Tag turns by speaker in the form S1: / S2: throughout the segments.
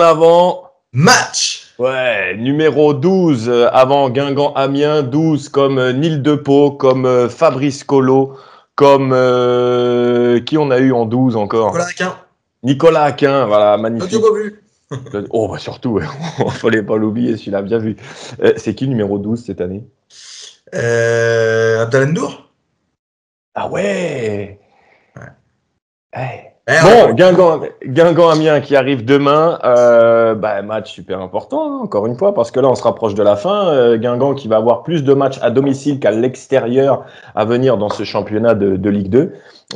S1: en avant.
S2: Match.
S1: Ouais, numéro 12 avant Guingamp-Amiens, 12 comme Nil Depot, comme Fabrice Collot, comme qui on a eu en 12 encore?
S2: Nicolas Aquin.
S1: Nicolas Aquin, voilà, magnifique.
S2: Audio pas vu.
S1: Oh, bah surtout, il fallait pas l'oublier, celui-là, bien vu. C'est qui numéro 12 cette année?
S2: Abdelendour.
S1: Ah ouais.
S2: Ouais.
S1: Ouais.
S2: Ouais.
S1: Guingamp-Amiens qui arrive demain, match super important, hein, encore une fois, parce que là on se rapproche de la fin. Guingamp qui va avoir plus de matchs à domicile qu'à l'extérieur à venir dans ce championnat de Ligue 2.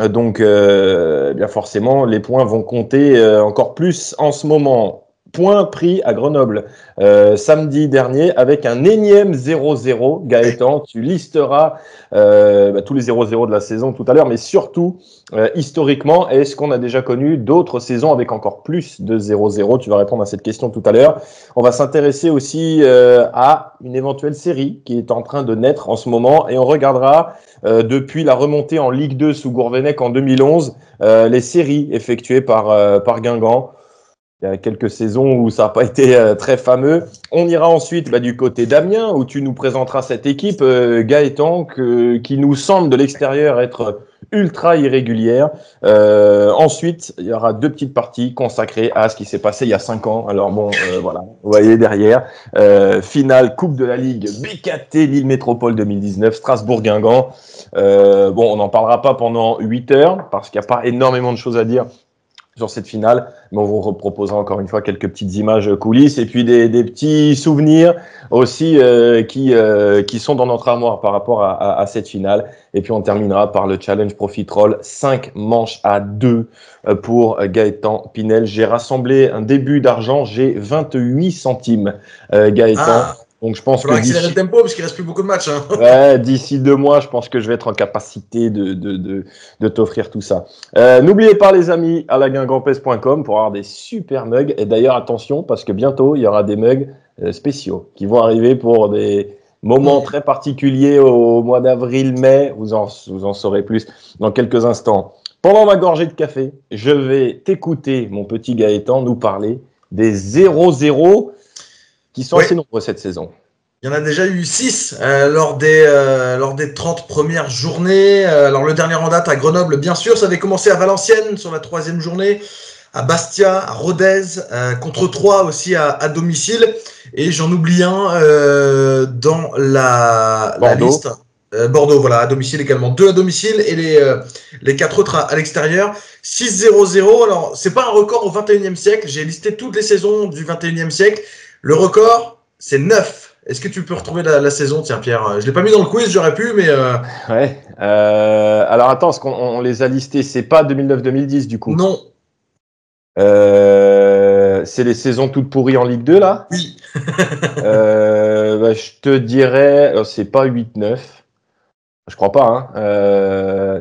S1: Donc, bien forcément, les points vont compter encore plus en ce moment. Point pris à Grenoble samedi dernier avec un énième 0-0. Gaëtan, tu listeras tous les 0-0 de la saison tout à l'heure, mais surtout, historiquement, est-ce qu'on a déjà connu d'autres saisons avec encore plus de 0-0? Tu vas répondre à cette question tout à l'heure. On va s'intéresser aussi à une éventuelle série qui est en train de naître en ce moment et on regardera depuis la remontée en Ligue 2 sous Gourvenec en 2011, les séries effectuées par Guingamp. Il y a quelques saisons où ça n'a pas été très fameux. On ira ensuite du côté d'Amiens, où tu nous présenteras cette équipe, Gaëtan, qui nous semble de l'extérieur être ultra irrégulière. Ensuite, il y aura 2 petites parties consacrées à ce qui s'est passé il y a 5 ans. Alors bon, voilà, vous voyez derrière. Finale Coupe de la Ligue, BKT Lille Métropole 2019, Strasbourg-Guingamp. On n'en parlera pas pendant 8 heures, parce qu'il n'y a pas énormément de choses à dire sur cette finale, mais on vous proposera encore une fois quelques petites images coulisses et puis des petits souvenirs aussi qui sont dans notre armoire par rapport à cette finale. Et puis on terminera par le challenge Profitroll, 5 manches à 2 pour Gaëtan Pinel. J'ai rassemblé un début d'argent, j'ai 28 centimes, Gaëtan. Donc je pense que
S2: accélérer le tempo parce qu'il reste plus beaucoup de matchs. Hein.
S1: Ouais, d'ici 2 mois, je pense que je vais être en capacité de t'offrir tout ça. N'oubliez pas, les amis, à laguingampes.com pour avoir des super mugs. Et d'ailleurs, attention, parce que bientôt, il y aura des mugs spéciaux qui vont arriver pour des moments très particuliers au mois d'avril-mai. Vous en saurez plus dans quelques instants. Pendant ma gorgée de café, je vais t'écouter, mon petit Gaëtan, nous parler des 0-0 qui sont assez nombreux cette saison.
S2: Il y en a déjà eu 6 lors des 30 premières journées. Alors le dernier en date à Grenoble, bien sûr, ça avait commencé à Valenciennes sur la 3e journée, à Bastia, à Rodez, contre 3 aussi à domicile. Et j'en oublie un dans la liste. Bordeaux, voilà, à domicile également. 2 à domicile et les 4 autres à l'extérieur. 6-0-0. Alors, c'est pas un record au 21e siècle. J'ai listé toutes les saisons du 21e siècle. Le record, c'est 9. Est-ce que tu peux retrouver la saison? Tiens, Pierre, je l'ai pas mis dans le quiz, j'aurais pu, mais...
S1: Ouais. Alors, attends, est-ce qu'on les a listés? C'est pas 2009-2010, du coup?
S2: Non.
S1: C'est les saisons toutes pourries en Ligue 2, là?
S2: Oui.
S1: Je te dirais... c'est pas 8-9. Je crois pas, hein.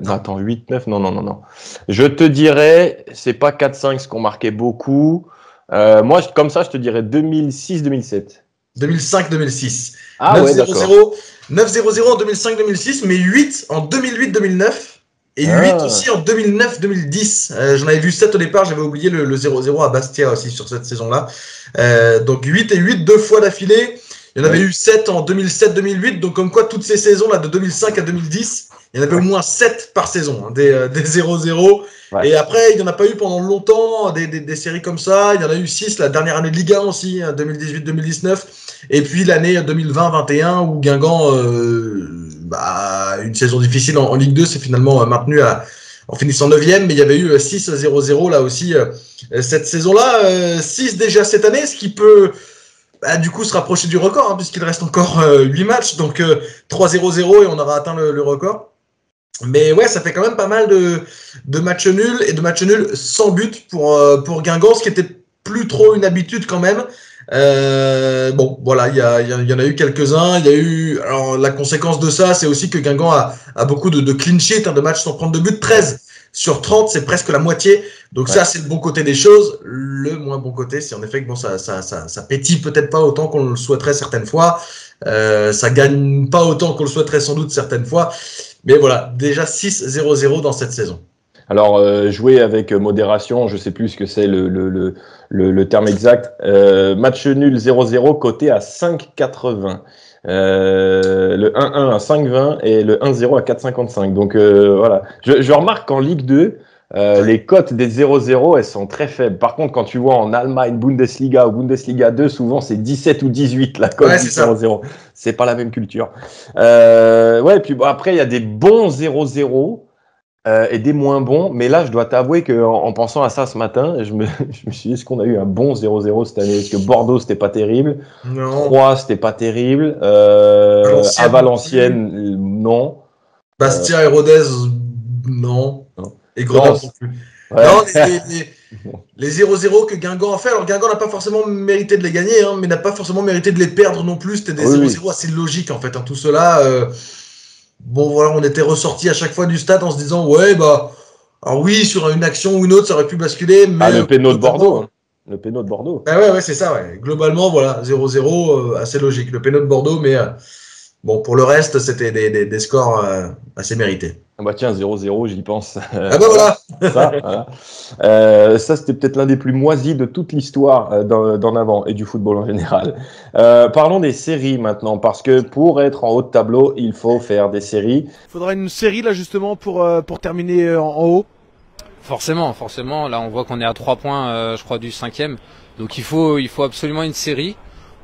S1: Non, attends, 8-9, non. Je te dirais, c'est pas 4-5, ce qu'on marquait beaucoup. Moi, comme ça, je te dirais 2006-2007.
S2: 2005-2006.
S1: Ah 9-0-0.
S2: Ouais, d'accord. 9-0-0 en 2005-2006, mais 8 en 2008-2009 et 8 aussi en 2009-2010. J'en avais vu 7 au départ, j'avais oublié le 0-0 à Bastia aussi sur cette saison-là. Donc 8 et 8, 2 fois d'affilée. Il y en avait eu 7 en 2007-2008, donc comme quoi toutes ces saisons-là de 2005 à 2010, il y en avait au moins 7 par saison, hein, des 0-0. Ouais. Et après, il n'y en a pas eu pendant longtemps des séries comme ça. Il y en a eu 6 la dernière année de Ligue 1 aussi, 2018-2019. Et puis l'année 2020-21 où Guingamp, une saison difficile en Ligue 2, s'est finalement maintenu en finissant 9e. Mais il y avait eu 6-0-0 là aussi cette saison-là. 6 déjà cette année, ce qui peut... du coup, se rapprocher du record, hein, puisqu'il reste encore 8 matchs. Donc 3-0-0 et on aura atteint le record. Mais ouais, ça fait quand même pas mal de matchs nuls et de matchs nuls sans but pour Guingamp, ce qui était plus trop une habitude quand même. Bon, voilà, il y en a eu quelques-uns. Il y a eu, alors la conséquence de ça, c'est aussi que Guingamp a beaucoup de clean sheet, de matchs sans prendre de but. 13 sur 30, c'est presque la moitié. Donc ça, c'est le bon côté des choses. Le moins bon côté, c'est en effet que ça pétille peut-être pas autant qu'on le souhaiterait certaines fois. Ça gagne pas autant qu'on le souhaiterait sans doute certaines fois. Mais voilà, déjà 6-0-0 dans cette saison.
S1: Alors, jouer avec modération, je sais plus ce que c'est le terme exact. Match nul 0-0 coté à 5,80. Le 1-1 à 5,20 et le 1-0 à 4,55. Donc voilà. Je remarque qu'en Ligue 2,
S2: Ouais.
S1: les cotes des 0-0, elles sont très faibles. Par contre, quand tu vois en Allemagne, Bundesliga ou Bundesliga 2, souvent c'est 17 ou 18 la cote
S2: Ouais,
S1: du
S2: c'est ça.
S1: 0-0. C'est pas la même culture. Ouais, puis bon, après, il y a des bons 0-0 et des moins bons. Mais là, je dois t'avouer en pensant à ça ce matin, je me suis dit, est-ce qu'on a eu un bon 0-0 cette année? Est-ce que Bordeaux, c'était pas terrible?
S2: Non.
S1: Troyes, c'était pas terrible. À
S2: Valenciennes non plus.
S1: Valenciennes, non.
S2: Bastia et Rodez, non.
S1: Non.
S2: Et Grenoble non
S1: Lens,
S2: plus.
S1: ouais.
S2: Non, les 0-0 que Guingamp a fait, alors Guingamp n'a pas forcément mérité de les gagner, hein, mais n'a pas forcément mérité de les perdre non plus. C'était des
S1: Oui, oui.
S2: 0-0 assez logiques en fait, hein. Tout cela, bon voilà, on était ressortis à chaque fois du stade en se disant, ouais, bah, alors oui, sur une action ou une autre, ça aurait pu basculer,
S1: Ah,
S2: mais
S1: le péno de Bordeaux,
S2: globalement,
S1: hein. Le péno de Bordeaux.
S2: bah ouais, c'est ça, ouais. Globalement, voilà, 0-0, assez logique. Le péno de Bordeaux, mais bon, pour le reste, c'était des scores assez mérités.
S1: Ah bah tiens, 0-0, j'y pense.
S2: Ah bah
S1: Voilà.
S2: voilà.
S1: Ça, voilà. Ça, c'était peut-être l'un des plus moisis de toute l'histoire d'en avant et du football en général. Parlons des séries maintenant, parce que pour être en haut de tableau, il faut faire des séries.
S3: Il faudra une série là justement pour terminer en haut.
S4: Forcément, forcément. Là, on voit qu'on est à 3 points, je crois, du 5e. Donc il faut absolument une série.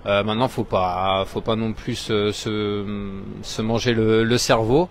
S4: Maintenant, faut pas non plus se manger le cerveau.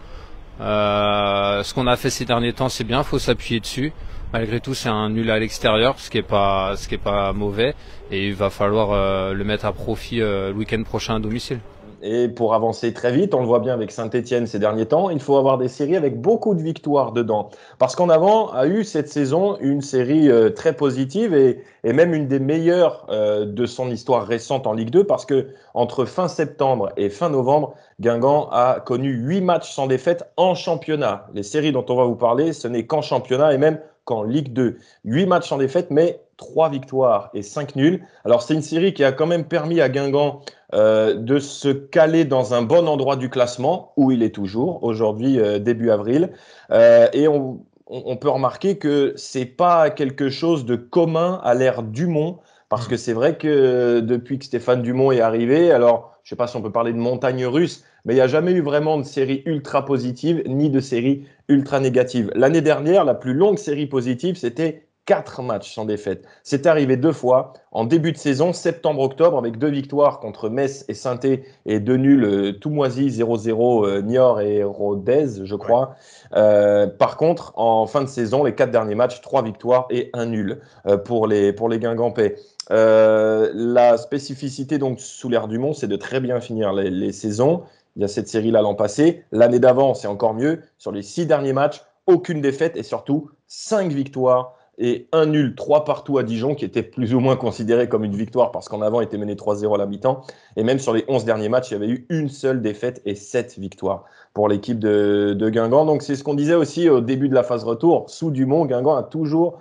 S4: Ce qu'on a fait ces derniers temps, c'est bien. Faut s'appuyer dessus. Malgré tout, c'est un nul à l'extérieur, ce qui est pas mauvais. Et il va falloir le mettre à profit le week-end prochain à domicile.
S1: Et pour avancer très vite, on le voit bien avec Saint-Etienne ces derniers temps, il faut avoir des séries avec beaucoup de victoires dedans. Parce qu'en avant a eu cette saison une série très positive et même une des meilleures de son histoire récente en Ligue 2 parce que entre fin septembre et fin novembre, Guingamp a connu 8 matchs sans défaite en championnat. Les séries dont on va vous parler, ce n'est qu'en championnat et même qu'en Ligue 2. 8 matchs sans défaite, mais 3 victoires et 5 nuls. Alors c'est une série qui a quand même permis à Guingamp de se caler dans un bon endroit du classement, où il est toujours, aujourd'hui début avril. Et on peut remarquer que c'est pas quelque chose de commun à l'ère Dumont, parce que c'est vrai que depuis que Stéphane Dumont est arrivé, alors je sais pas si on peut parler de montagne russe, mais il n'y a jamais eu vraiment de série ultra positive, ni de série ultra négative. L'année dernière, la plus longue série positive, c'était 4 matchs sans défaite. C'est arrivé 2 fois en début de saison, septembre-octobre, avec 2 victoires contre Metz et Saint-Étienne et 2 nuls tout moisis, 0-0 Niort et Rodez, je crois. Par contre, en fin de saison, les 4 derniers matchs, 3 victoires et 1 nul pour les Guingampais. La spécificité donc sous l'ère Dumont, c'est de très bien finir les saisons. Il y a cette série-là l'an passé. L'année d'avant, c'est encore mieux. Sur les 6 derniers matchs, aucune défaite et surtout 5 victoires et un nul, 3 partout à Dijon, qui était plus ou moins considéré comme une victoire parce qu'en avant, il était mené 3-0 à la mi-temps. Et même sur les 11 derniers matchs, il y avait eu une seule défaite et 7 victoires pour l'équipe de Guingamp. Donc, c'est ce qu'on disait aussi au début de la phase retour. Sous Dumont, Guingamp a toujours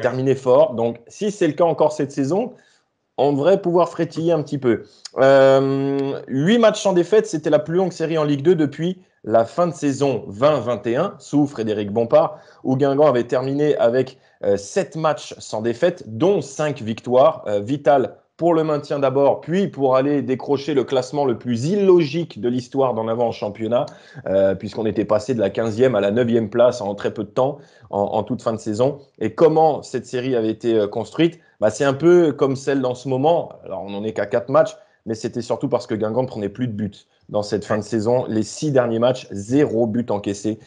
S1: terminé fort. Donc, si c'est le cas encore cette saison, on devrait pouvoir frétiller un petit peu. 8 matchs sans défaite, c'était la plus longue série en Ligue 2 depuis la fin de saison 20-21, sous Frédéric Bompard, où Guingamp avait terminé avec 7 matchs sans défaite, dont 5 victoires. Vital pour le maintien d'abord, puis pour aller décrocher le classement le plus illogique de l'histoire d'en avant en championnat, puisqu'on était passé de la 15e à la 9e place en très peu de temps, en toute fin de saison. Et comment cette série avait été construite? C'est un peu comme celle dans ce moment. Alors, on n'en est qu'à 4 matchs, mais c'était surtout parce que Guingamp ne prenait plus de buts dans cette fin de saison. Les 6 derniers matchs, 0 but encaissé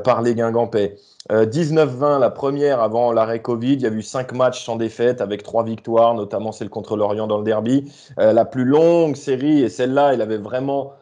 S1: par les Guingampais. 19-20, la première avant l'arrêt Covid. Il y a eu 5 matchs sans défaite avec 3 victoires, notamment celle contre Lorient dans le derby. La plus longue série, et celle-là, elle avait vraiment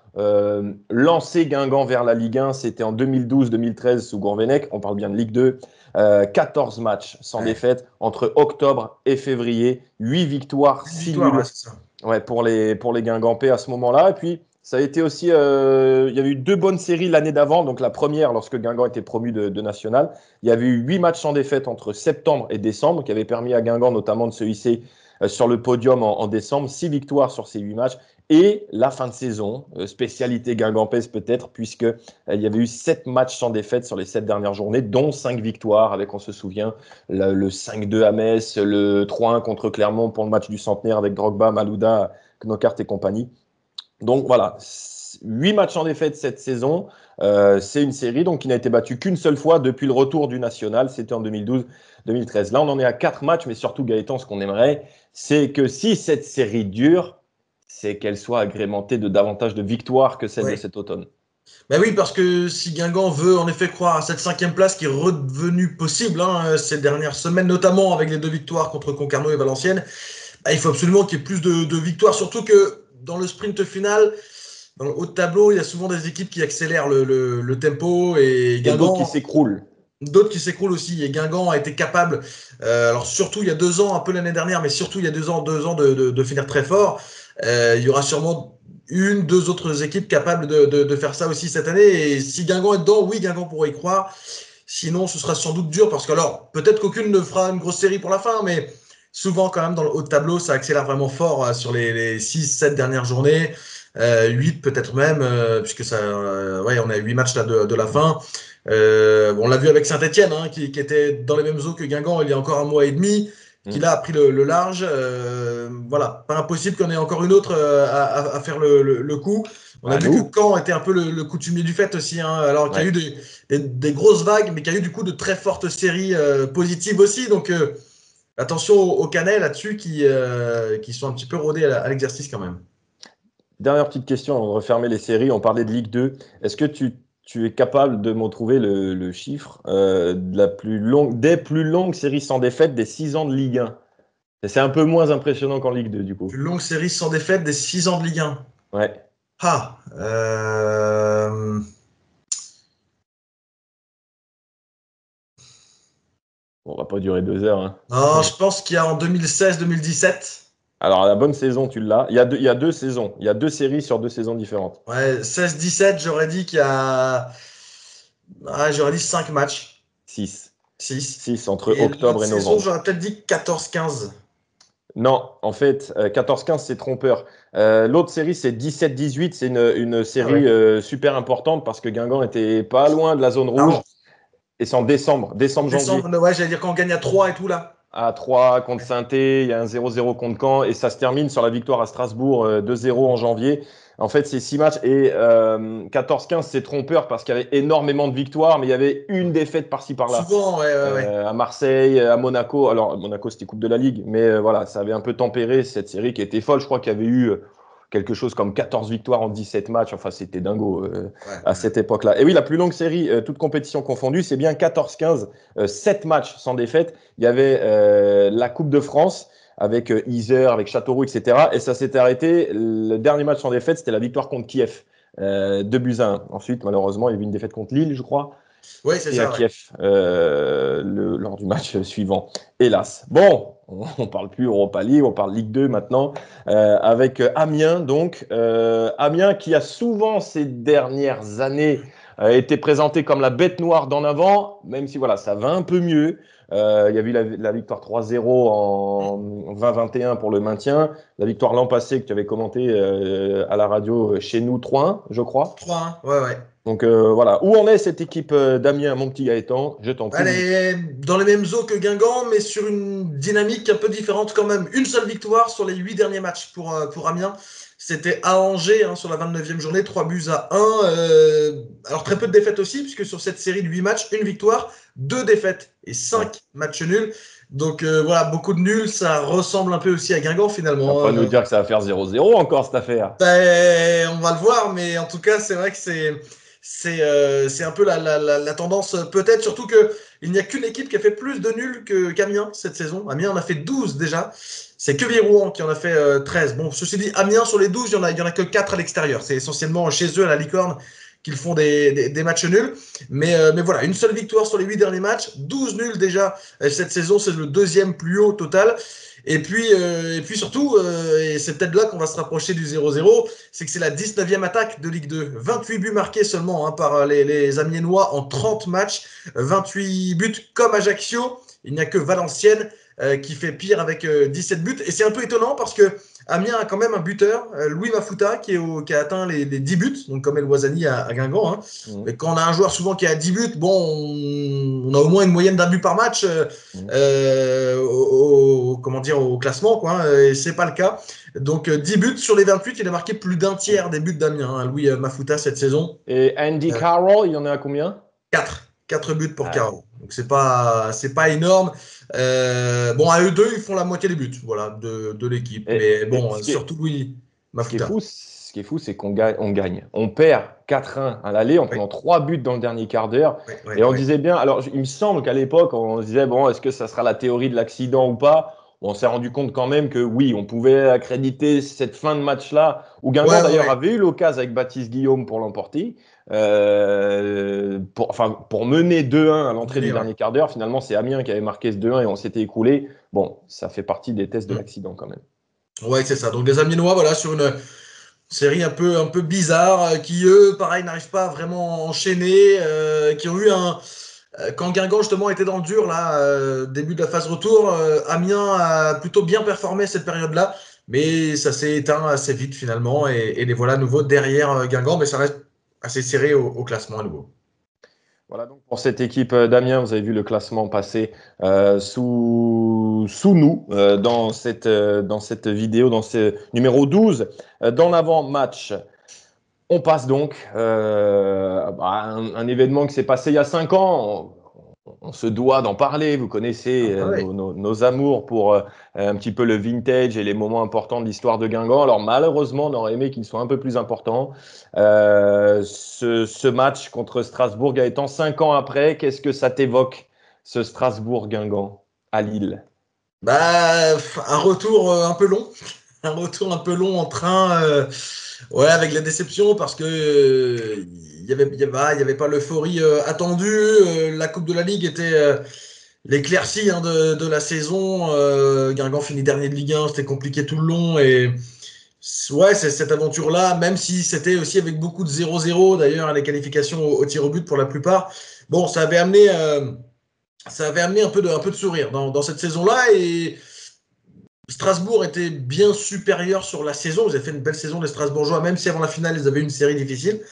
S1: lancé Guingamp vers la Ligue 1. C'était en 2012-2013 sous Gourvenec. On parle bien de Ligue 2. 14 matchs sans défaite entre octobre et février. 8 victoires, 6 nuls.
S2: Ouais, c'est ça.
S1: Ouais, pour les Guingampais à ce moment-là. Et puis, ça a été aussi. Il y avait eu 2 bonnes séries l'année d'avant. Donc, la première, lorsque Guingamp était promu de national. Il y avait eu 8 matchs sans défaite entre septembre et décembre, qui avait permis à Guingamp notamment de se hisser sur le podium en décembre. 6 victoires sur ces 8 matchs. Et la fin de saison, spécialité guingampèse peut-être, puisqu'il y avait eu 7 matchs sans défaite sur les 7 dernières journées, dont 5 victoires, avec, on se souvient, le 5-2 à Metz, le 3-1 contre Clermont pour le match du centenaire avec Drogba, Malouda, Knockaert et compagnie. Donc voilà, 8 matchs sans défaite cette saison. C'est une série donc, qui n'a été battue qu'une seule fois depuis le retour du national, c'était en 2012-2013. Là, on en est à 4 matchs, mais surtout, Gaëtan, ce qu'on aimerait, c'est que si cette série dure, c'est qu'elle soit agrémentée de davantage de victoires que celle de cet automne.
S2: Ben oui, parce que si Guingamp veut en effet croire à cette 5e place qui est redevenue possible ces dernières semaines, notamment avec les 2 victoires contre Concarneau et Valenciennes, ben il faut absolument qu'il y ait plus de victoires, surtout que dans le sprint final, dans le haut de tableau, il y a souvent des équipes qui accélèrent le tempo et Guingamp…
S1: d'autres qui s'écroulent.
S2: D'autres qui s'écroulent aussi. Et Guingamp a été capable, alors surtout il y a 2 ans, un peu l'année dernière, mais surtout il y a 2 ans de finir très fort. Il y aura sûrement 1-2 autres équipes capables de faire ça aussi cette année. Et si Guingamp est dedans, oui, Guingamp pourrait y croire. Sinon, ce sera sans doute dur parce que, alors, peut-être qu'aucune ne fera une grosse série pour la fin, mais souvent, quand même, dans le haut de tableau, ça accélère vraiment fort sur les 6-7 dernières journées. 8 peut-être même, puisque ça, on a 8 matchs là de la fin. On l'a vu avec Saint-Etienne, qui était dans les mêmes eaux que Guingamp il y a encore 1 mois et demi, qui là a pris le large. Voilà, pas impossible qu'on ait encore une autre à faire le coup. On a vu que Caen était un peu le coutumier du fait aussi, alors qu'il y a eu des grosses vagues, mais qu'il y a eu du coup de très fortes séries positives aussi. Donc attention aux Canets là-dessus qui sont un petit peu rodés à l'exercice quand même.
S1: Dernière petite question avant de refermer les séries. On parlait de Ligue 2. Est-ce que tu es capable de me trouver le chiffre des plus longues séries sans défaite des 6 ans de Ligue 1? Et c'est un peu moins impressionnant qu'en Ligue 2, du coup.
S2: Plus longue série sans défaite des 6 ans de Ligue 1.
S1: Ouais. On va pas durer 2 heures.
S2: Non, je pense qu'il y a en 2016-2017.
S1: Alors, la bonne saison, tu l'as. Il y a 2 saisons. Il y a 2 séries sur 2 saisons différentes.
S2: Ouais, 16-17, j'aurais dit qu'il y a… j'aurais dit 5 matchs.
S1: 6 entre
S2: et
S1: octobre et novembre.
S2: J'aurais peut-être dit 14-15.
S1: Non, en fait, 14-15, c'est trompeur. L'autre série, c'est 17-18. C'est une série super importante parce que Guingamp était pas loin de la zone rouge. Et c'est en décembre-janvier.
S2: Ouais, j'allais dire qu'on gagne à 3 et tout là.
S1: À 3 contre Saint-Étienne, il y a un 0-0 contre Caen et ça se termine sur la victoire à Strasbourg 2-0 en janvier. En fait, c'est 6 matchs et 14-15, c'est trompeur parce qu'il y avait énormément de victoires, mais il y avait une défaite par-ci par-là.
S2: Souvent,
S1: à Marseille, à Monaco. Alors, Monaco, c'était Coupe de la Ligue, mais voilà, ça avait un peu tempéré cette série qui était folle. Je crois qu'il y avait eu quelque chose comme 14 victoires en 17 matchs. Enfin, c'était dingo à cette époque-là. Et oui, la plus longue série, toute compétition confondue, c'est bien 14-15, 7 matchs sans défaite. Il y avait la Coupe de France avec Yzeure, avec Châteauroux, etc. Et ça s'était arrêté. Le dernier match sans défaite, c'était la victoire contre Kiev, 2-1. Ensuite, malheureusement, il y a eu une défaite contre Lille, je crois.
S2: Oui, c'est ça.
S1: Et à Kiev, lors du match suivant. Hélas. Bon, on parle plus Europa League, on parle Ligue 2 maintenant, avec Amiens. Donc, Amiens qui a souvent ces dernières années été présenté comme la bête noire d'en avant, même si voilà, ça va un peu mieux. Il y a eu la victoire 3-0 en 2021 pour le maintien. La victoire l'an passé que tu avais commenté à la radio chez nous, 3-1, je crois.
S2: 3-1, ouais.
S1: Donc voilà, où en est cette équipe d'Amiens, mon petit Gaëtan? Je t'en prie.
S2: Elle est dans les mêmes eaux que Guingamp, mais sur une dynamique un peu différente quand même. Une seule victoire sur les 8 derniers matchs pour Amiens. C'était à Angers sur la 29e journée, 3-1. Alors très peu de défaites aussi, puisque sur cette série de 8 matchs, 1 victoire, 2 défaites et 5 matchs nuls. Donc voilà, beaucoup de nuls, ça ressemble un peu aussi à Guingamp finalement.
S1: On va pas nous dire que ça va faire 0-0 encore cette affaire.
S2: On va le voir, mais en tout cas, c'est vrai que c'est un peu la tendance peut-être, surtout qu'il n'y a qu'une équipe qui a fait plus de nuls qu'Amiens cette saison. Amiens en a fait 12 déjà. C'est que Virouen qui en a fait 13. Bon, ceci dit, Amiens sur les 12, il y en a que 4 à l'extérieur. C'est essentiellement chez eux à la Licorne qu'ils font des matchs nuls. Mais voilà, une seule victoire sur les 8 derniers matchs, 12 nuls déjà cette saison, c'est le 2e plus haut total. Et puis surtout, et c'est peut-être là qu'on va se rapprocher du 0-0, c'est que c'est la 19e attaque de Ligue 2. 28 buts marqués seulement par les Amiénois en 30 matchs. 28 buts comme Ajaccio. Il n'y a que Valenciennes qui fait pire avec 17 buts. Et c'est un peu étonnant parce que Amiens a quand même un buteur, Louis Mafuta, qui a atteint les 10 buts, donc comme El Ouazzani à Guingamp. Hein. Mais quand on a un joueur souvent qui a 10 buts, bon, on a au moins une moyenne d'un but par match au classement, quoi. Hein, et c'est pas le cas. Donc 10 buts sur les 28, il a marqué plus d'un tiers des buts d'Amiens, hein, Louis Mafuta, cette saison.
S1: Et Andy Carroll, il y en a à combien?
S2: 4 buts pour Carroll. Donc c'est pas énorme. Bon, à eux deux, ils font la moitié des buts, voilà, de l'équipe. Mais bon, surtout Louis Mafuta.
S1: Ce qui est fou, c'est qu'on gagne. On perd 4-1 à l'aller en prenant 3 buts dans le dernier quart d'heure. Et on disait bien, alors il me semble qu'à l'époque, on se disait, bon, est-ce que ça sera la théorie de l'accident ou pas? On s'est rendu compte quand même que oui, on pouvait accréditer cette fin de match-là, où Guingamp d'ailleurs avait eu l'occasion avec Baptiste Guillaume pour l'emporter, pour mener 2-1 à l'entrée du dernier quart d'heure. Finalement, c'est Amiens qui avait marqué ce 2-1 et on s'était écoulé. Bon, ça fait partie des tests de l'accident quand même.
S2: Ouais, c'est ça. Donc des Amiénois, voilà, sur une série un peu bizarre, qui eux, pareil, n'arrivent pas à vraiment enchaîner, qui ont eu quand Guingamp justement était dans le dur, là, début de la phase retour, Amiens a plutôt bien performé cette période-là, mais ça s'est éteint assez vite finalement, et les voilà à nouveau derrière Guingamp, mais ça reste assez serré au classement à nouveau.
S1: Voilà donc pour cette équipe d'Amiens, vous avez vu le classement passer sous nous dans cette vidéo, dans ce numéro 12. Dans l'avant-match, on passe donc un événement qui s'est passé il y a 5 ans. On se doit d'en parler. Vous connaissez nos amours pour un petit peu le vintage et les moments importants de l'histoire de Guingamp. Alors malheureusement, on aurait aimé qu'ils soient un peu plus importants. Ce match contre Strasbourg, Gaëtan, 5 ans après, qu'est-ce que ça t'évoque, ce Strasbourg-Guingamp à Lille?
S2: Un retour un peu long. Un retour un peu long en train, avec la déception, parce que il y avait pas l'euphorie attendue. La Coupe de la Ligue était l'éclaircie de la saison. Guingamp finit dernier de Ligue 1, c'était compliqué tout le long. Et c'est cette aventure-là, même si c'était aussi avec beaucoup de 0-0, d'ailleurs, les qualifications au tir au but pour la plupart. Bon, ça avait amené un peu de sourire dans cette saison-là. Et Strasbourg était bien supérieur sur la saison. Ils avaient fait une belle saison, les Strasbourgeois, même si avant la finale, ils avaient eu une série difficile.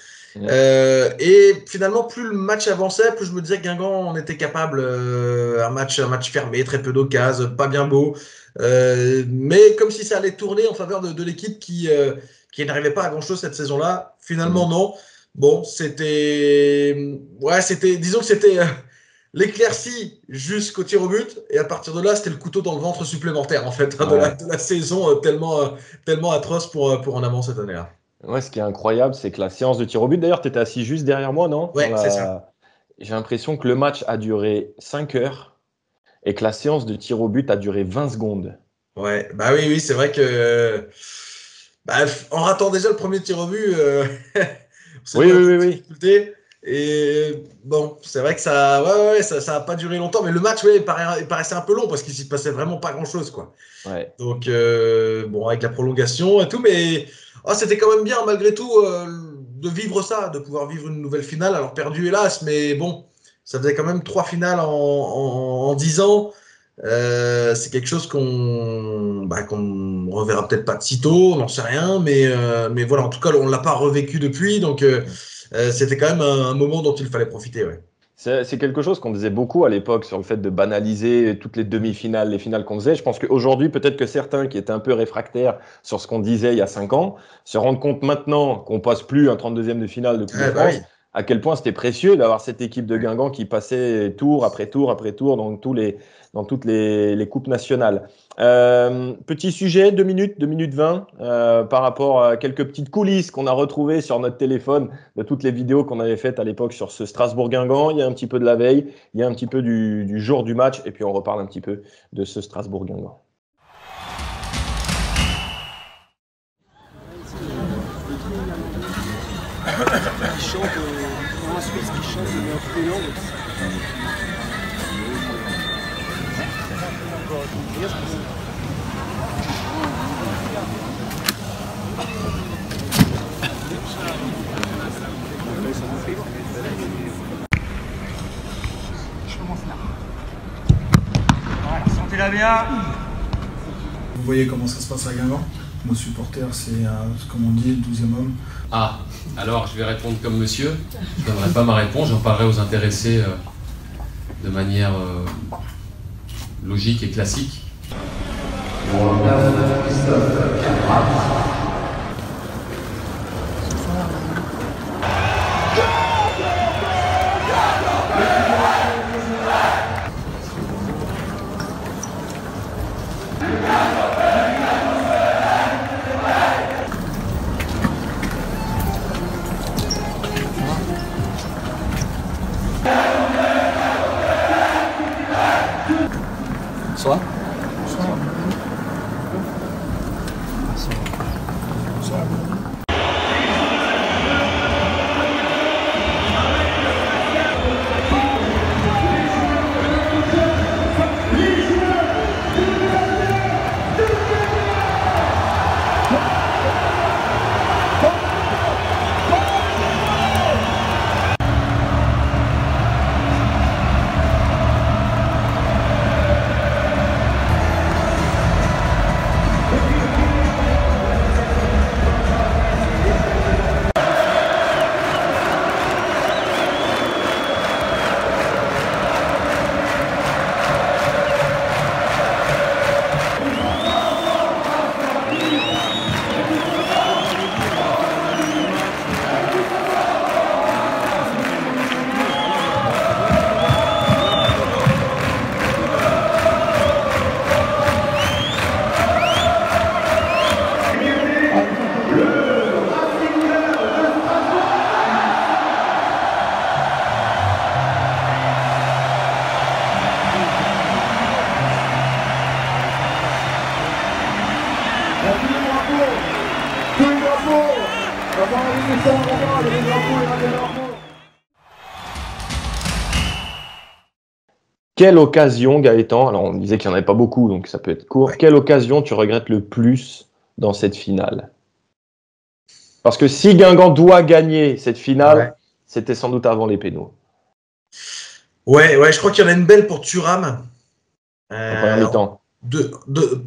S2: Et finalement, plus le match avançait, plus je me disais que Guingamp en était capable. Un match fermé, très peu d'occasions, pas bien beau. Mais comme si ça allait tourner en faveur de l'équipe qui n'arrivait pas à grand-chose cette saison-là. Finalement, non. Bon, disons que c'était l'éclaircie jusqu'au tir au but, et à partir de là, c'était le couteau dans le ventre supplémentaire en fait de la saison, tellement atroce pour en avant cette année-là.
S1: Ouais, ce qui est incroyable, c'est que la séance de tir au but, d'ailleurs, tu étais assis juste derrière moi, non?
S2: Ouais, c'est ça.
S1: J'ai l'impression que le match a duré 5 heures et que la séance de tir au but a duré 20 secondes.
S2: Ouais, bah oui, c'est vrai que en ratant déjà le premier tir au but,
S1: oui.
S2: Et bon, c'est vrai que ça a pas duré longtemps, mais le match, il paraissait un peu long parce qu'il s'y passait vraiment pas grand-chose, quoi.
S1: Ouais.
S2: Donc bon, avec la prolongation et tout, mais c'était quand même bien malgré tout de vivre ça, de pouvoir vivre une nouvelle finale, alors perdue hélas, mais bon, ça faisait quand même 3 finales en 10 ans. C'est quelque chose qu'on reverra peut-être pas de sitôt, on n'en sait rien, mais voilà, en tout cas, on l'a pas revécu depuis, donc c'était quand même un moment dont il fallait profiter, ouais.
S1: C'est quelque chose qu'on disait beaucoup à l'époque sur le fait de banaliser toutes les demi-finales, les finales qu'on faisait. Je pense qu'aujourd'hui, peut-être que certains qui étaient un peu réfractaires sur ce qu'on disait il y a 5 ans se rendent compte maintenant qu'on passe plus un 32e de finale de Coupe de France, à quel point c'était précieux d'avoir cette équipe de Guingamp qui passait tour après tour après tour dans toutes les coupes nationales. Petit sujet, 2 minutes 20, par rapport à quelques petites coulisses qu'on a retrouvées sur notre téléphone de toutes les vidéos qu'on avait faites à l'époque sur ce Strasbourg-Guingamp. Il y a un petit peu de la veille, il y a un petit peu du jour du match, et puis on reparle un petit peu de ce Strasbourg-Guingamp.
S5: Qui chante en Suisse, qui chante mais en toutes les langues. Je commence là. Voilà, sentez-la bien.
S6: Vous voyez comment ça se passe à Guingamp.
S5: Nos supporters, c'est comme on dit, le 12e homme.
S6: Ah, alors je vais répondre comme monsieur. Je ne donnerai pas ma réponse, j'en parlerai aux intéressés de manière logique et classique.
S5: Bonsoir.
S1: Quelle occasion, Gaëtan, alors on disait qu'il n'y en avait pas beaucoup, donc ça peut être court, quelle occasion tu regrettes le plus dans cette finale? Parce que si Guingamp doit gagner cette finale, c'était sans doute avant les pénaux.
S2: Ouais, je crois qu'il y en a une belle pour Thuram.
S1: En première mi-temps.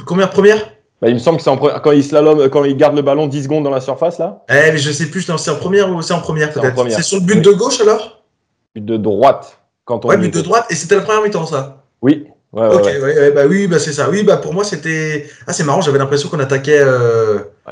S2: Combien première?
S1: Il me semble que c'est quand il slalom, quand il garde le ballon 10 secondes dans la surface, là.
S2: Mais je sais plus, c'est en première ou c'est en première peut-être. C'est sur le but de gauche alors?
S1: But de droite.
S2: But de droite, et c'était la première mi-temps, ça?
S1: Oui.
S2: Oui, c'est ça. Oui, pour moi, c'était... Ah, c'est marrant, j'avais l'impression qu'on attaquait...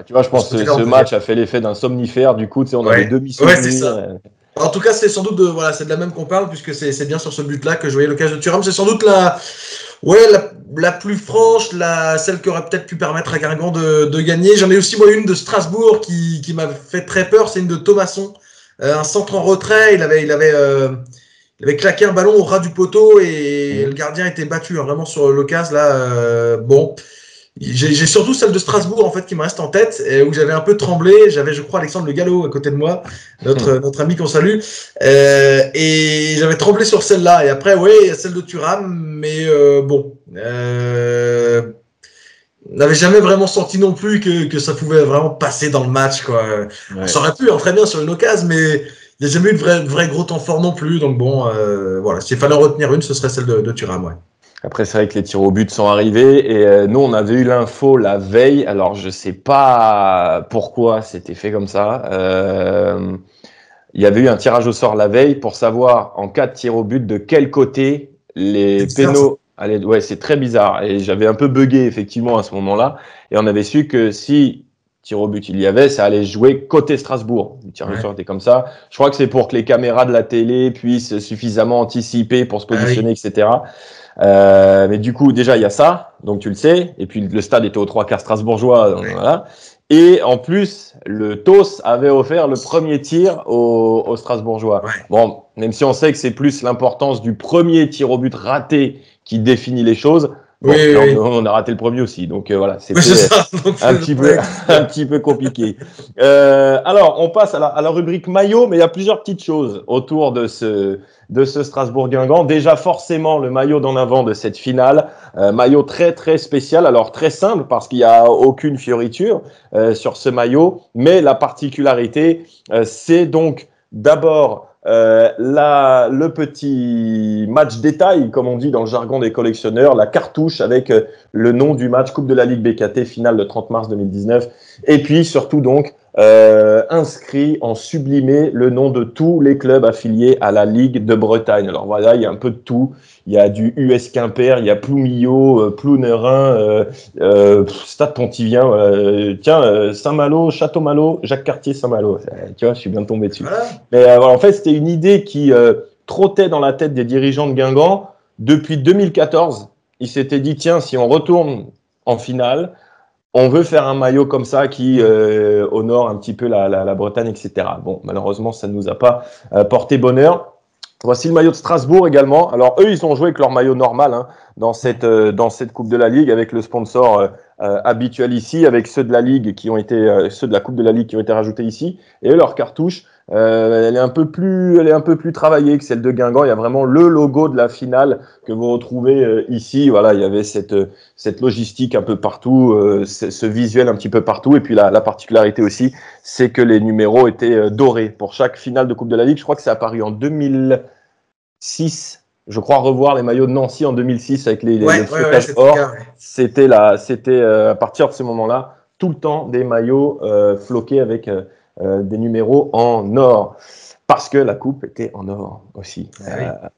S1: tu vois, je pense que ce match a fait l'effet d'un somnifère, du coup, tu sais, on avait demi-souvenirs.
S2: Ouais, c'est ça. En tout cas, c'est sans doute c'est de la même qu'on parle, puisque c'est bien sur ce but-là que je voyais l'occasion de Thuram. C'est sans doute la plus franche, celle qui aurait peut-être pu permettre à Guingamp de gagner. J'en ai aussi, moi, une de Strasbourg qui m'a fait très peur, c'est une de Thomasson. Un centre en retrait, il avait claqué un ballon au ras du poteau et le gardien était battu, vraiment sur l'occasion là. J'ai surtout celle de Strasbourg en fait qui me reste en tête, où j'avais un peu tremblé. J'avais, je crois, Alexandre Le Gallo à côté de moi, notre ami qu'on salue, et j'avais tremblé sur celle-là. Et après, celle de Thuram, mais on n'avait jamais vraiment senti non plus que ça pouvait vraiment passer dans le match, quoi. Ça aurait pu, très bien sur une occasion, mais il n'y a jamais eu de vrai gros temps fort non plus. Donc s'il fallait en retenir une, ce serait celle de Thuram, ouais.
S1: Après, c'est vrai que les tirs au but sont arrivés et nous, on avait eu l'info la veille. Alors, je sais pas pourquoi c'était fait comme ça. Il y avait eu un tirage au sort la veille pour savoir, en cas de tir au but, de quel côté les pénaux allaient. Ouais, c'est très bizarre. Et j'avais un peu bugué, effectivement, à ce moment-là. Et on avait su que si tir au but il y avait, ça allait jouer côté Strasbourg. Le tirage au sort était comme ça. Je crois que c'est pour que les caméras de la télé puissent suffisamment anticiper pour se positionner, etc. Mais du coup, déjà, il y a ça, donc tu le sais. Et puis, le stade était aux 3/4 strasbourgeois. Donc, voilà. Et en plus, le TOS avait offert le premier tir aux Strasbourgeois. Bon, même si on sait que c'est plus l'importance du premier tir au but raté qui définit les choses. Bon, on a raté le premier aussi, donc voilà, c'était un petit peu compliqué. Alors, on passe à la rubrique maillot, mais il y a plusieurs petites choses autour de ce Strasbourg-Guingamp. Déjà, forcément, le maillot d'en avant de cette finale, maillot très très spécial, alors très simple parce qu'il n'y a aucune fioriture sur ce maillot, mais la particularité, c'est donc D'abord, le petit match détail, comme on dit dans le jargon des collectionneurs, la cartouche avec le nom du match Coupe de la Ligue BKT, finale le 30 mars 2019. Et puis surtout donc, inscrit en sublimé le nom de tous les clubs affiliés à la Ligue de Bretagne. Alors voilà, il y a un peu de tout. Il y a du US Quimper, il y a Ploumillot, Plounerin, Stade Pontivien, Saint-Malo, Château-Malo, Jacques Cartier, Saint-Malo. Tu vois, je suis bien tombé dessus.
S2: Voilà.
S1: Mais voilà, en fait, c'était une idée qui trottait dans la tête des dirigeants de Guingamp depuis 2014. Ils s'étaient dit, tiens, si on retourne en finale, on veut faire un maillot comme ça qui honore un petit peu la Bretagne, etc. Bon, malheureusement, ça ne nous a pas porté bonheur. Voici le maillot de Strasbourg également. Alors, eux, ils ont joué avec leur maillot normal dans cette Coupe de la Ligue, avec le sponsor habituel ici, avec ceux de la Ligue ceux de la Coupe de la Ligue qui ont été rajoutés ici. Et eux, leur cartouche, elle est un peu plus travaillée que celle de Guingamp. Il y a vraiment le logo de la finale que vous retrouvez ici. Voilà, il y avait cette logistique un peu partout, ce visuel un petit peu partout. Et puis la particularité aussi, c'est que les numéros étaient dorés pour chaque finale de Coupe de la Ligue. Je crois que c'est apparu en 2006. Je crois revoir les maillots de Nancy en 2006 avec le flocage or. C'était à partir de ce moment-là tout le temps des maillots floqués avec des numéros en or, parce que la coupe était en or aussi.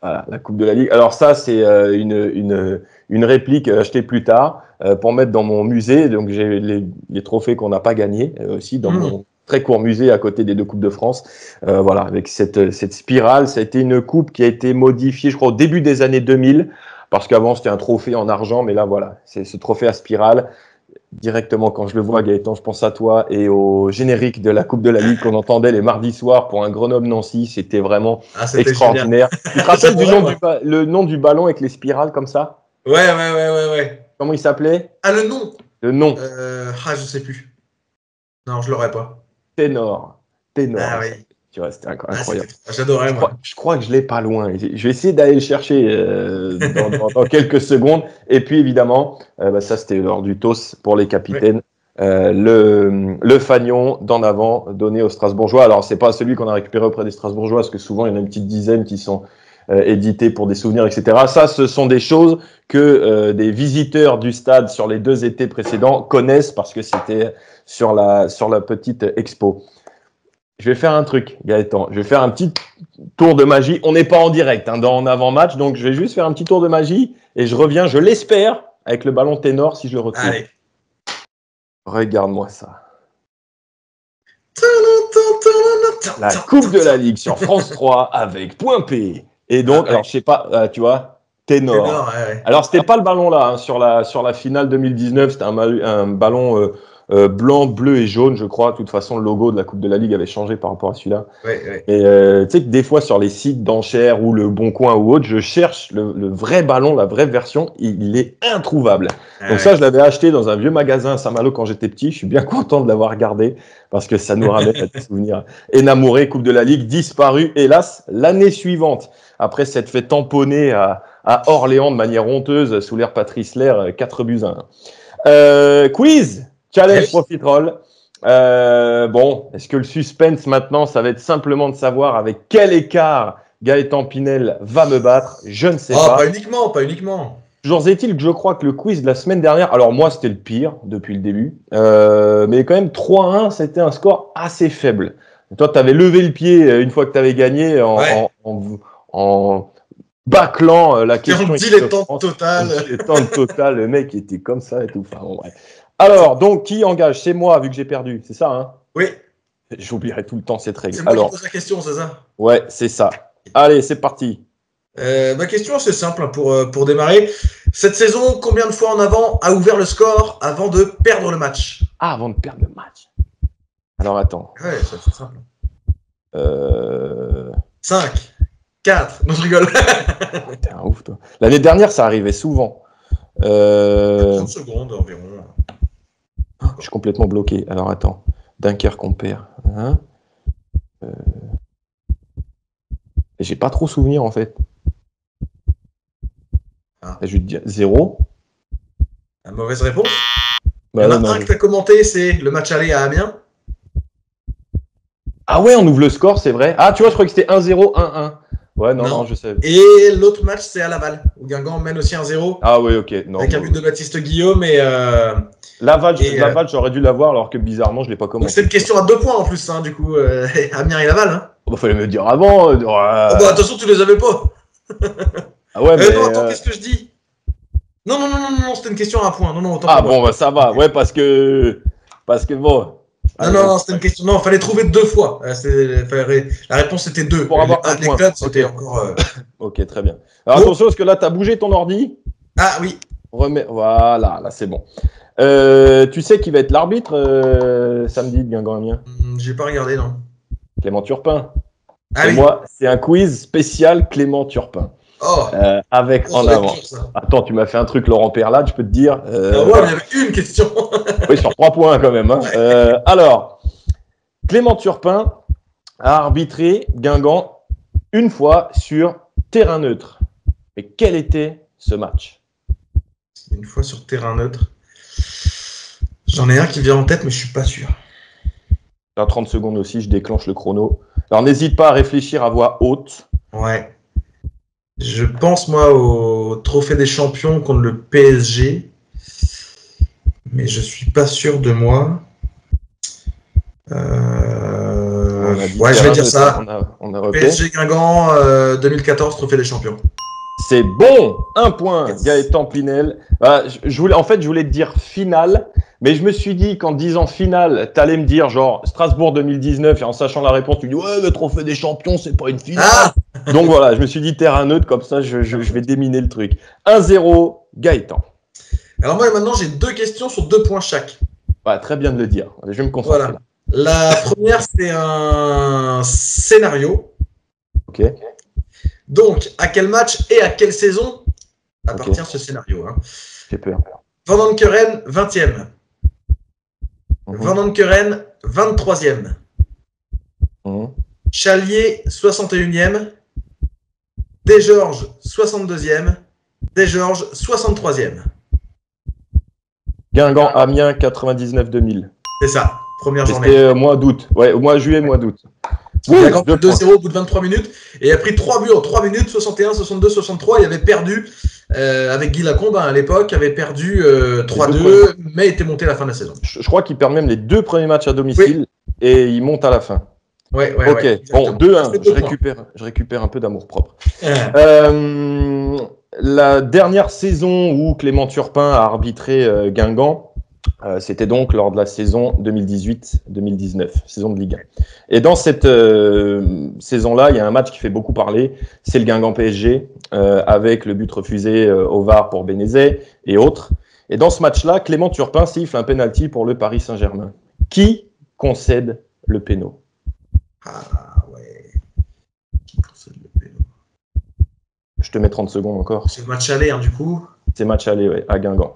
S1: Voilà, la Coupe de la Ligue. Alors ça, c'est une réplique achetée plus tard pour mettre dans mon musée. Donc j'ai les trophées qu'on n'a pas gagnés aussi dans mon très court musée à côté des deux Coupes de France. Voilà, avec cette spirale. Ça a été une coupe qui a été modifiée, je crois, au début des années 2000, parce qu'avant c'était un trophée en argent, mais là voilà, c'est ce trophée à spirale. Directement, quand je le vois, Gaëtan, je pense à toi et au générique de la Coupe de la Ligue qu'on entendait les mardis soirs pour un Grenoble-Nancy. C'était vraiment extraordinaire. Tu te rappelles le nom du ballon avec les spirales comme ça?
S2: Ouais.
S1: Comment il s'appelait?
S2: Ah, le nom?
S1: Le nom.
S2: Je sais plus. Non, je l'aurais pas.
S1: Ténor.
S2: Ah oui.
S1: Tu vois, c'était incroyable.
S2: J'adorais, moi.
S1: Je crois que je l'ai pas loin. Je vais essayer d'aller le chercher dans quelques secondes. Et puis, évidemment, ça, c'était l'heure du toss pour les capitaines. Oui. Le fanion d'en avant donné aux Strasbourgeois. Alors, c'est pas celui qu'on a récupéré auprès des Strasbourgeois, parce que souvent, il y en a une petite dizaine qui sont édités pour des souvenirs, etc. Ça, ce sont des choses que des visiteurs du stade sur les 2 étés précédents connaissent, parce que c'était sur la petite expo. Je vais faire un truc, Gaëtan. Je vais faire un petit tour de magie. On n'est pas en direct en avant-match, donc je vais juste faire un petit tour de magie et je reviens, je l'espère, avec le ballon ténor si je le retrouve.
S2: Allez.
S1: Regarde-moi ça. La Coupe de la Ligue sur France 3 avec Point P. Et donc, alors je sais pas, tu vois, ténor.
S2: Ouais.
S1: Alors c'était pas le ballon là, sur la finale 2019, c'était un ballon blanc, bleu et jaune, je crois. De toute façon, le logo de la Coupe de la Ligue avait changé par rapport à celui-là.
S2: Ouais.
S1: Et tu sais que des fois, sur les sites d'enchères ou le Bon Coin ou autre, je cherche le vrai ballon, la vraie version. Il est introuvable. Donc ça, je l'avais acheté dans un vieux magasin à Saint-Malo quand j'étais petit. Je suis bien content de l'avoir gardé parce que ça nous ramène à des souvenirs. Énamouré, Coupe de la Ligue, disparu, hélas, l'année suivante. Après s'être fait tamponner à Orléans de manière honteuse sous l'ère Patrice Lair, 4-1. Quiz! Challenge Profitroll. Bon, est-ce que le suspense maintenant, ça va être simplement de savoir avec quel écart Gaëtan Pinel va me battre? Je ne sais pas.
S2: Pas uniquement.
S1: Toujours est-il que je crois que le quiz de la semaine dernière, alors moi c'était le pire depuis le début, mais quand même 3-1, c'était un score assez faible. Toi, tu avais levé le pied une fois que tu avais gagné en bâclant la question.
S2: Dilettante total.
S1: Dilettante total, le mec était comme ça et tout. Enfin, bon, bref. Alors, donc, qui engage? C'est moi, vu que j'ai perdu, c'est ça, hein?
S2: Oui.
S1: J'oublierai tout le temps cette règle.
S2: C'est moi qui pose la question, c'est ça?
S1: Ouais, c'est ça. Allez, c'est parti.
S2: Ma question, c'est simple pour démarrer. Cette saison, combien de fois en avant a ouvert le score avant de perdre le match?
S1: Ah, avant de perdre le match. Alors, attends.
S2: Ouais, c'est simple. 5, 4. Non, je rigole.
S1: T'es un ouf, toi. L'année dernière, ça arrivait souvent.
S2: 30 secondes environ.
S1: Je suis complètement bloqué. Alors, attends. Dunkerque, on perd. Hein j'ai pas trop souvenir, en fait. Je vais te dire 0.
S2: La mauvaise réponse. Il y en a un que tu as commenté, c'est le match aller à Amiens.
S1: Ah ouais, on ouvre le score, c'est vrai. Ah, tu vois, je crois que c'était 1-0, 1-1. Ouais, non, je sais.
S2: Et l'autre match, c'est à Laval, où Guingamp mène aussi 1-0.
S1: Ah oui, ok. Non,
S2: avec un but de Baptiste Guillaume.
S1: Laval, j'aurais dû l'avoir, alors que bizarrement, je ne l'ai pas commencé.
S2: Donc c'est une question à 2 points en plus, hein, du coup. Amiens et Laval. Hein.
S1: Oh, bah, fallait me le dire avant.
S2: Attention, tu les avais pas.
S1: Ah ouais, mais.
S2: Non, attends, qu'est-ce que je dis? Non, c'était une question à 1 point. Non, autant
S1: bon, bah ça va. Ouais, parce que bon.
S2: Non, c'était une question. Non, il fallait trouver 2 fois. La réponse était 2.
S1: Pour avoir un
S2: les
S1: point.
S2: clubs, c'était encore.
S1: Ok, très bien. Alors attention, parce que là, tu as bougé ton ordi.
S2: Ah oui.
S1: Voilà, là, c'est bon. Tu sais qui va être l'arbitre samedi de Guingamp-Amiens?
S2: J'ai pas regardé, non.
S1: Clément Turpin.
S2: Ah
S1: Et
S2: oui.
S1: moi, c'est un quiz spécial Clément Turpin. Avec en avant. Attends, tu m'as fait un truc Laurent Perlat, je peux te dire.
S2: Ouais, mais il y avait une question.
S1: Oui, sur 3 points quand même. Hein. Alors, Clément Turpin a arbitré Guingamp une fois sur terrain neutre. Mais quel était ce match?
S2: Une fois sur terrain neutre. J'en ai un qui vient en tête, mais je suis pas sûr.
S1: Dans 30 secondes aussi, je déclenche le chrono. Alors, n'hésite pas à réfléchir à voix haute.
S2: Ouais. Je pense, moi, au Trophée des Champions contre le PSG. Mais je suis pas sûr de moi. Je vais dire ça.
S1: On a
S2: PSG Guingamp 2014, Trophée des Champions.
S1: C'est bon, 1 point,
S2: Yes.
S1: Gaëtan Pinel. Je voulais te dire finale, mais je me suis dit qu'en disant finale, tu allais me dire genre Strasbourg 2019, et en sachant la réponse, tu dis ouais, le Trophée des Champions, c'est pas une finale. Donc voilà, je me suis dit terrain neutre, comme ça je vais déminer le truc. 1-0, Gaëtan.
S2: Alors moi, maintenant, j'ai 2 questions sur 2 points chaque.
S1: Ouais, très bien de le dire. Je vais me concentrer.
S2: Voilà. La première, c'est un scénario.
S1: Ok.
S2: Donc, à quel match et à quelle saison appartient ce scénario, hein.
S1: J'ai peur.
S2: Van Keren, 20e. Van Keren, 23e. Chalier, 61e. Desgeorges, 62e. Desgeorges, 63e.
S1: Guingamp, Amiens, 99-2000.
S2: C'est ça, première journée.
S1: C'était mois d'août. Ouais, mois juillet, mois d'août.
S2: Il a gagné 2-0 au bout de 23 minutes et il a pris 3 buts en 3 minutes, 61, 62, 63. Il avait perdu avec Guy Lacombe à l'époque, avait perdu 3-2, mais était monté à la fin de la saison.
S1: Je crois qu'il perd même les 2 premiers matchs à domicile et il monte à la fin.
S2: Ouais,
S1: ok, bon, 2-1. Je récupère un peu d'amour propre. La dernière saison où Clément Turpin a arbitré Guingamp, c'était donc lors de la saison 2018-2019, saison de Ligue 1. Et dans cette saison-là, il y a un match qui fait beaucoup parler, c'est le Guingamp-PSG, avec le but refusé au VAR pour Bénézet et autres. Et dans ce match-là, Clément Turpin siffle un penalty pour le Paris Saint-Germain. Qui concède le péno?
S2: Ah ouais. Qui concède le péno?
S1: Je te mets 30 secondes encore.
S2: C'est le match aller, hein, du coup.
S1: C'est match aller, ouais, à Guingamp.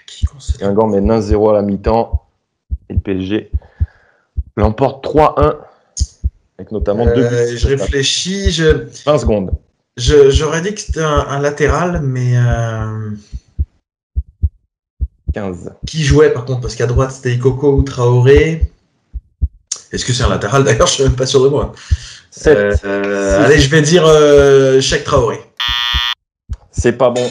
S2: Qui concède?
S1: Guingamp mène 1-0 à la mi-temps et le PSG l'emporte 3-1 avec notamment 2 buts.
S2: Je réfléchis.
S1: 20 secondes.
S2: J'aurais dit que c'était un latéral, mais
S1: 15.
S2: Qui jouait par contre? Parce qu'à droite c'était Ikoko ou Traoré. Est-ce que c'est un latéral d'ailleurs? Je suis même pas sûr de moi.
S1: 7.
S2: Allez, je vais dire Cheikh Traoré.
S1: C'est pas bon.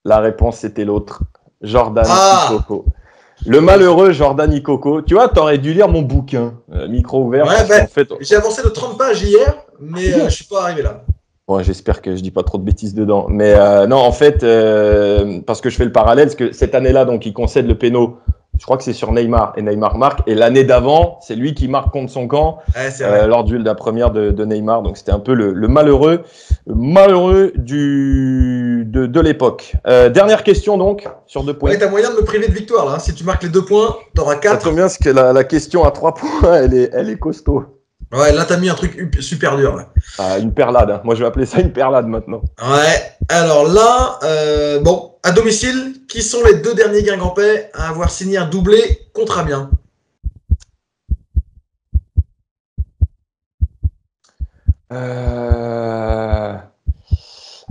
S1: La réponse c'était l'autre. Jordan Ikoko. Le malheureux Jordan Ikoko. Tu vois, t'aurais dû lire mon bouquin. Micro ouvert.
S2: Ouais,
S1: en fait,
S2: j'ai avancé de 30 pages hier, mais je suis pas arrivé là.
S1: Bon, j'espère que je dis pas trop de bêtises dedans. Mais non, en fait, parce que je fais le parallèle, parce que cette année-là, donc, il concède le péno. Je crois que c'est sur Neymar, et Neymar marque. Et l'année d'avant, c'est lui qui marque contre son camp lors de la première de Neymar. Donc, c'était un peu le malheureux de l'époque. Dernière question, donc, sur 2 points.
S2: Ouais, t'as moyen de me priver de victoire, là. Si tu marques les 2 points, t'auras 4.
S1: Ça tombe bien, parce que la question à 3 points, elle est costaud.
S2: Ouais, là, t'as mis un truc super dur, là.
S1: Une perlade. Hein. Moi, je vais appeler ça une perlade maintenant.
S2: Ouais. Alors là, bon, à domicile, qui sont les 2 derniers Guingampais à avoir signé un doublé contre Amiens?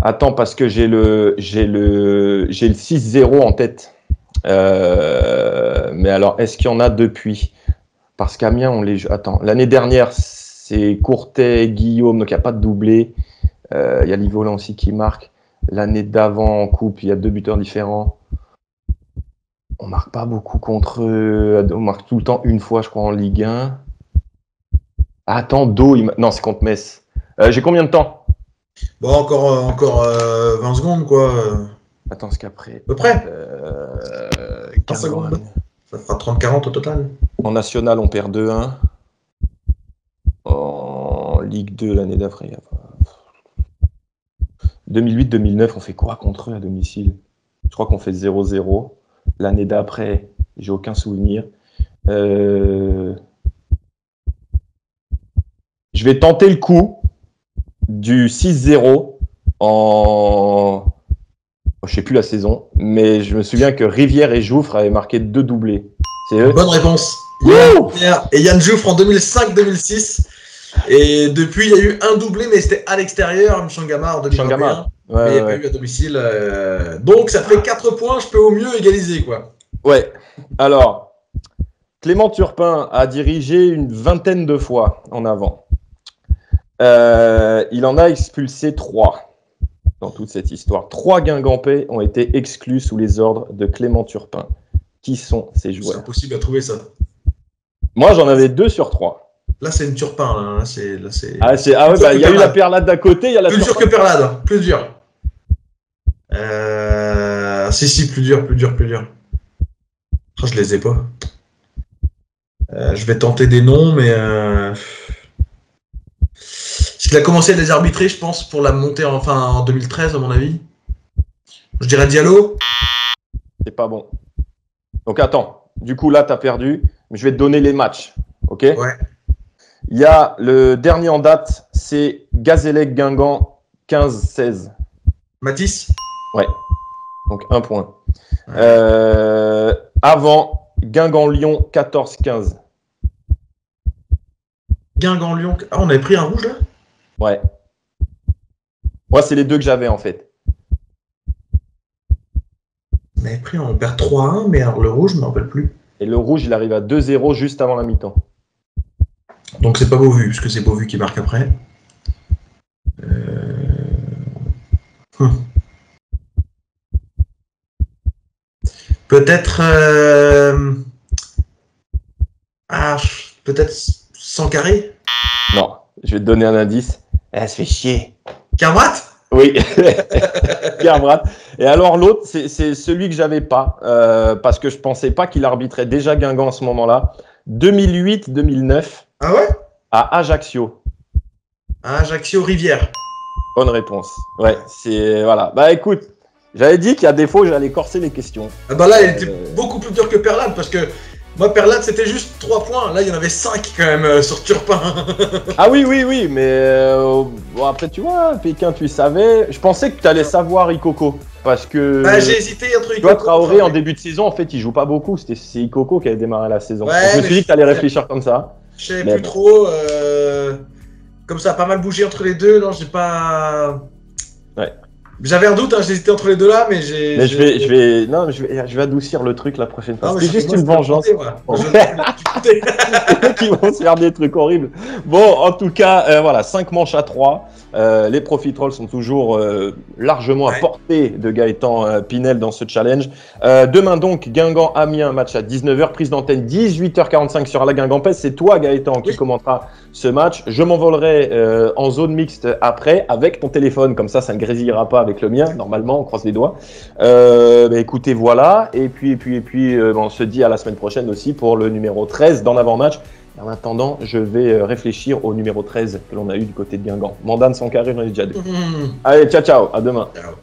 S1: Attends, parce que j'ai le 6-0 en tête. Mais alors, est-ce qu'il y en a depuis? Parce qu'Amiens, on les joue. Attends, l'année dernière, c'est Courtet, Guillaume, donc il n'y a pas de doublé. Il y a Livolan aussi qui marque. L'année d'avant, en coupe, il y a 2 buteurs différents. On marque pas beaucoup contre eux. On marque tout le temps une fois, je crois, en Ligue 1. Ah, attends, non, c'est contre Metz. J'ai combien de temps?
S2: Bon, encore 20 secondes, quoi.
S1: Attends, c'est qu'après.
S2: À peu près.
S1: 15
S2: secondes. Ça fera 30-40 au total.
S1: En national, on perd 2-1. En Ligue 2, l'année d'après. 2008-2009, on fait quoi contre eux à domicile? Je crois qu'on fait 0-0. L'année d'après, j'ai aucun souvenir. Je vais tenter le coup du 6-0 en... Je sais plus la saison, mais je me souviens que Rivière et Jouffre avaient marqué 2 doublés. C'est eux?
S2: Bonne réponse. Et Yann Jouffre en 2005-2006. Et depuis, il y a eu un doublé, mais c'était à l'extérieur, Mchangama en 2021.
S1: Ouais,
S2: mais il n'y a pas eu à domicile. Donc, ça fait 4 points. Je peux au mieux égaliser, quoi.
S1: Ouais. Alors, Clément Turpin a dirigé une 20aine de fois en avant. Il en a expulsé 3 dans toute cette histoire. 3 Guingampais ont été exclus sous les ordres de Clément Turpin. Qui sont ces joueurs?
S2: C'est impossible à trouver ça.
S1: Moi, j'en avais 2 sur 3.
S2: Là, c'est une Turpin. Là, c'est...
S1: Ah ouais, bah, il y a eu la Perlade d'à côté. Y a la
S2: plus dur que Perlade. Plus dur. Si, plus dur. Oh, je les ai pas. Je vais tenter des noms, mais... Parce qu'il a commencé à les arbitrer, je pense, pour la montée en 2013, à mon avis. Je dirais Diallo.
S1: C'est pas bon. Donc attends, du coup là t'as perdu, mais je vais te donner les matchs, ok?
S2: Ouais.
S1: Il y a le dernier en date, c'est Gazélec Guingamp 15-16.
S2: Matisse.
S1: Ouais. Donc 1 point.
S2: Ouais.
S1: Avant, Guingamp-Lyon 14-15.
S2: Guingamp-Lyon. Ah, on avait pris un rouge là?
S1: Ouais. Moi, c'est les 2 que j'avais en fait.
S2: On avait pris, on perd 3-1, mais alors le rouge, je ne me rappelle plus.
S1: Et le rouge, il arrive à 2-0 juste avant la mi-temps.
S2: Donc c'est pas Beauvu, puisque c'est Beauvu qui marque après. Peut-être... peut-être Sankaré.
S1: Non, je vais te donner un indice. Elle se fait chier.
S2: Carvat.
S1: Oui, Kerbrad. Et alors l'autre, c'est celui que j'avais pas, parce que je pensais pas qu'il arbitrait déjà Guingamp à ce moment-là. 2008-2009.
S2: Ah ouais?
S1: À Ajaccio.
S2: Ajaccio Rivière.
S1: Bonne réponse. Ouais, c'est voilà. Bah écoute, j'avais dit qu'il y a des fois j'allais corser les questions.
S2: Ah bah là, il était beaucoup plus dur que Perlade, parce que moi, Perlade, c'était juste 3 points. Là, il y en avait 5 quand même sur Turpin.
S1: Ah oui, mais bon, après, tu vois, Pékin, tu savais. Je pensais que tu allais savoir Ikoko. Parce que.
S2: Bah, j'ai hésité entre Ikoko.
S1: Tu vois, Traoré, en début de saison, en fait, il joue pas beaucoup. C'est Ikoko qui avait démarré la saison.
S2: Ouais,
S1: donc, je me suis dit que tu allais réfléchir comme ça.
S2: Je savais plus trop. Comme ça a pas mal bougé entre les deux. Non, j'ai pas.
S1: Ouais.
S2: J'avais un doute, hein, j'hésitais entre les deux là, mais j'ai.
S1: Mais je vais adoucir le truc la prochaine fois. C'est juste une vengeance. Qui vont se faire des trucs horribles. Bon, en tout cas, voilà, 5 manches à 3. Les Profiteroles sont toujours largement à portée de Gaëtan Pinel dans ce challenge. Demain donc, Guingamp-Amiens, match à 19h, prise d'antenne 18h45 sur la Guingampès. C'est toi, Gaëtan, qui commentera ce match. Je m'envolerai en zone mixte après avec ton téléphone, comme ça ne grésillera pas avec le mien. Normalement, on croise les doigts. Écoutez, voilà. Et puis, on se dit à la semaine prochaine aussi pour le numéro 13 d'En Avant-Match. En attendant, je vais réfléchir au numéro 13 que l'on a eu du côté de Guingamp. Mandane Sankaré, j'en ai déjà 2. Allez, ciao, à demain.
S2: Ciao.